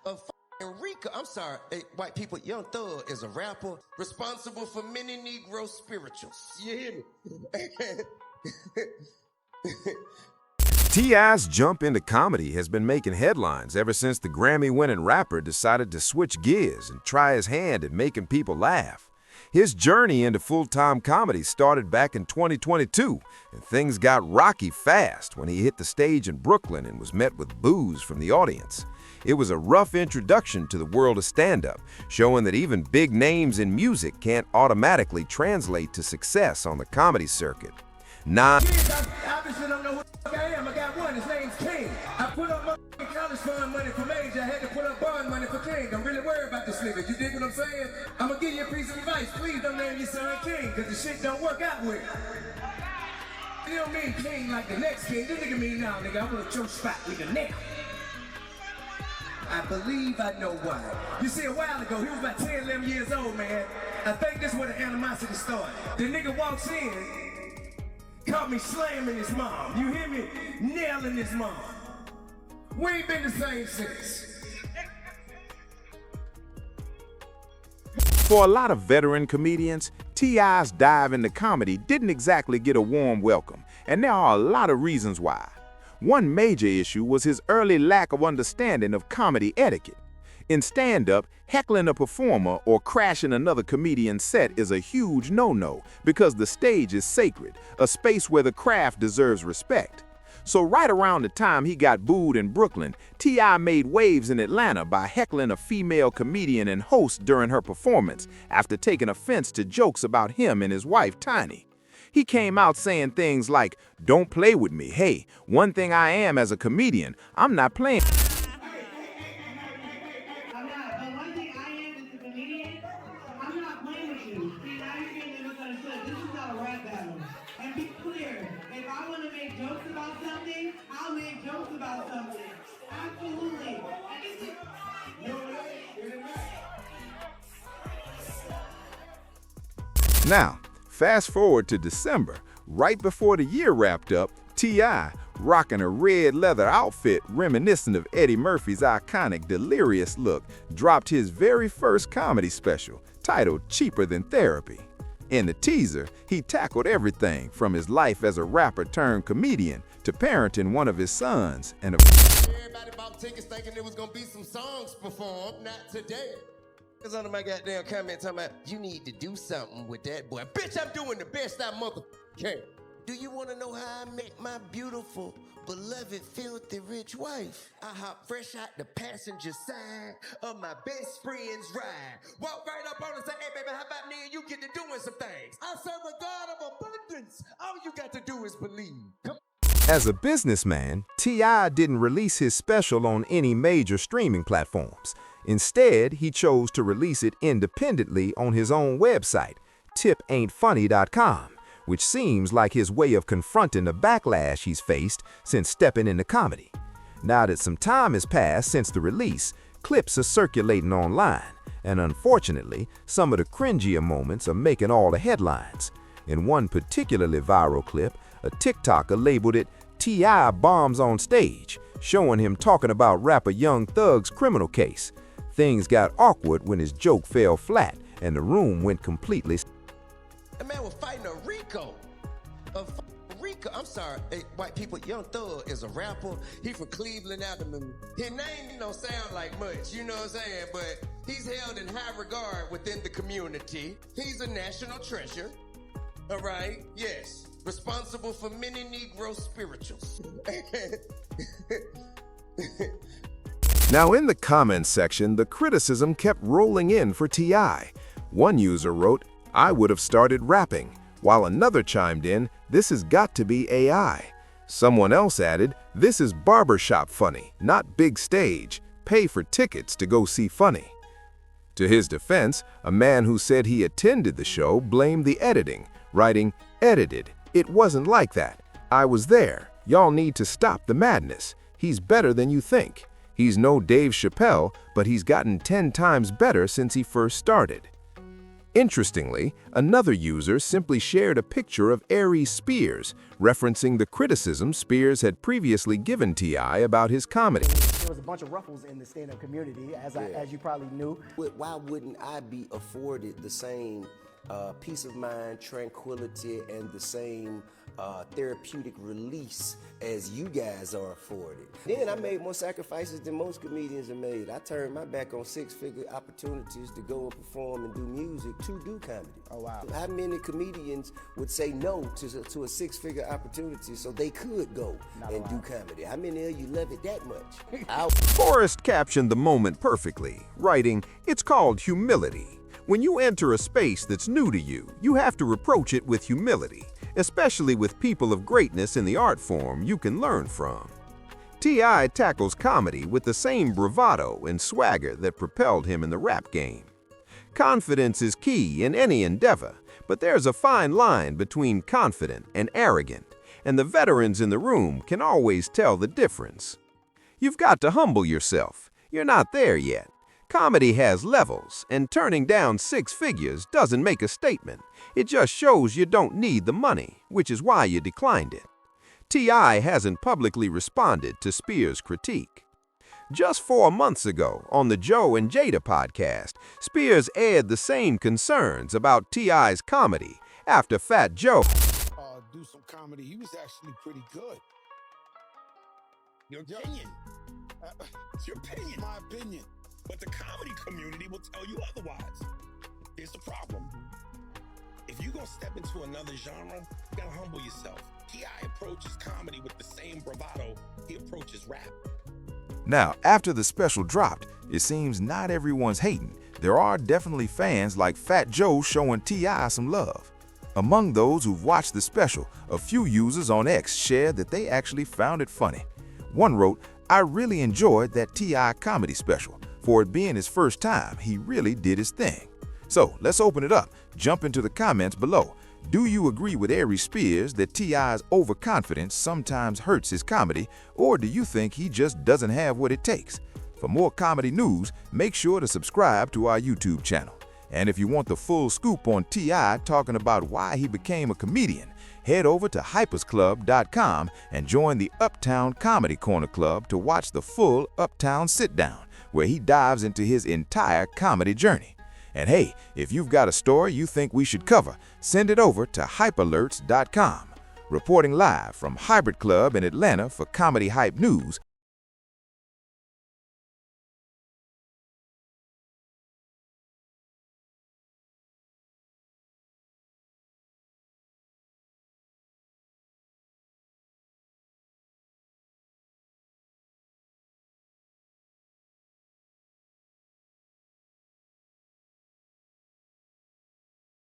of Rica. I'm sorry, hey, white people. Young Thug is a rapper responsible for many Negro spirituals. You hear me? T.I.'s jump into comedy has been making headlines ever since the Grammy-winning rapper decided to switch gears and try his hand at making people laugh. His journey into full-time comedy started back in 2022, and things got rocky fast when he hit the stage in Brooklyn and was met with boos from the audience. It was a rough introduction to the world of stand-up, showing that even big names in music can't automatically translate to success on the comedy circuit. I obviously don't know who I am. I got one. His name's King. I put up my college fund money for major. I had to put up bond money for King. I'm really worried about this nigga. You dig what I'm saying? I'm gonna give you a piece of advice. Please don't name your son King, because the shit don't work out with him. You don't mean King like the next king. This nigga mean now, nigga. I want your spot, nigga, now. I believe I know why. You see, a while ago, he was about 10, 11 years old, man. I think this is where the animosity started. The nigga walks in, caught me slamming his mom. You hear me? Nailing his mom. We ain't been the same since. For a lot of veteran comedians, T.I.'s dive into comedy didn't exactly get a warm welcome, and there are a lot of reasons why. One major issue was his early lack of understanding of comedy etiquette. In stand-up, heckling a performer or crashing another comedian's set is a huge no-no because the stage is sacred, a space where the craft deserves respect. So right around the time he got booed in Brooklyn, T.I. made waves in Atlanta by heckling a female comedian and host during her performance after taking offense to jokes about him and his wife, Tiny. He came out saying things like, "Don't play with me. Hey, one thing I am as a comedian, I'm not playing." I'll make jokes about something. Absolutely. Now, fast forward to December, right before the year wrapped up, T.I., rocking a red leather outfit reminiscent of Eddie Murphy's iconic Delirious look, dropped his very first comedy special, titled Cheaper Than Therapy. In the teaser, he tackled everything from his life as a rapper turned comedian to parenting one of his sons and Everybody bought tickets thinking there was gonna be some songs performed, not today. Cause under my goddamn comment talking about, you need to do something with that boy. Bitch, I'm doing the best I mother can. Do you wanna know how I make my beautiful, beloved, filthy rich wife? I hop fresh out the passenger side of my best friend's ride. Walk right up on and say, hey baby, how about me and you get to doing some things? I serve a God of abundance. All you got to do is believe. Come. As a businessman, T.I. didn't release his special on any major streaming platforms. Instead, he chose to release it independently on his own website, tipaintfunny.com, which seems like his way of confronting the backlash he's faced since stepping into comedy. Now that some time has passed since the release, clips are circulating online, and unfortunately, some of the cringier moments are making all the headlines. In one particularly viral clip, a TikToker labeled it T.I. bombs on stage, showing him talking about rapper Young Thug's criminal case. Things got awkward when his joke fell flat and the room went completely. The man was fighting a Rico. I'm sorry, hey, white people. Young Thug is a rapper. He from Cleveland, Alabama. His name don't sound like much, you know what I'm saying? But he's held in high regard within the community. He's a national treasure. All right, yes. Responsible for many Negro spirituals. Now in the comments section, the criticism kept rolling in for T.I. One user wrote, "I would have started rapping," while another chimed in, "This has got to be AI." Someone else added, "This is barbershop funny, not big stage. Pay for tickets to go see funny." To his defense, a man who said he attended the show blamed the editing, writing, "Edited. It wasn't like that. I was there. Y'all need to stop the madness. He's better than you think. He's no Dave Chappelle, but he's gotten 10 times better since he first started." Interestingly, another user simply shared a picture of Aries Spears, referencing the criticism Spears had previously given T.I. about his comedy. There was a bunch of ruffles in the stand-up community, as you probably knew. Why wouldn't I be afforded the same peace of mind, tranquility, and the same therapeutic release as you guys are afforded? Then I made more sacrifices than most comedians have made. I turned my back on six-figure opportunities to go and perform and do music to do comedy. Oh, wow. How many comedians would say no to a six-figure opportunity so they could go and do comedy? How many of you love it that much? Forrest captioned the moment perfectly, writing, "It's called humility. When you enter a space that's new to you, you have to approach it with humility, especially with people of greatness in the art form you can learn from." T.I. tackles comedy with the same bravado and swagger that propelled him in the rap game. Confidence is key in any endeavor, but there's a fine line between confident and arrogant, and the veterans in the room can always tell the difference. You've got to humble yourself. You're not there yet. Comedy has levels, and turning down six figures doesn't make a statement. It just shows you don't need the money, which is why you declined it. T.I. hasn't publicly responded to Spears' critique. Just 4 months ago, on the Joe and Jada podcast, Spears aired the same concerns about T.I.'s comedy after Fat Joe do some comedy. He was actually pretty good. Your opinion. It's your opinion. My opinion. But the comedy community will tell you otherwise. Here's the problem. If you're gonna step into another genre, you gotta humble yourself. T.I. approaches comedy with the same bravado he approaches rap. Now, after the special dropped, it seems not everyone's hating. There are definitely fans like Fat Joe showing T.I. some love. Among those who've watched the special, a few users on X shared that they actually found it funny. One wrote, "I really enjoyed that T.I. comedy special. For it being his first time, he really did his thing." So let's open it up. Jump into the comments below. Do you agree with Aries Spears that T.I.'s overconfidence sometimes hurts his comedy, or do you think he just doesn't have what it takes? For more comedy news, make sure to subscribe to our YouTube channel. And if you want the full scoop on T.I. talking about why he became a comedian, head over to hypersclub.com and join the Uptown Comedy Corner Club to watch the full Uptown Sit-Down, where he dives into his entire comedy journey. And hey, if you've got a story you think we should cover, send it over to hypealerts.com. Reporting live from Hybrid Club in Atlanta for Comedy Hype News,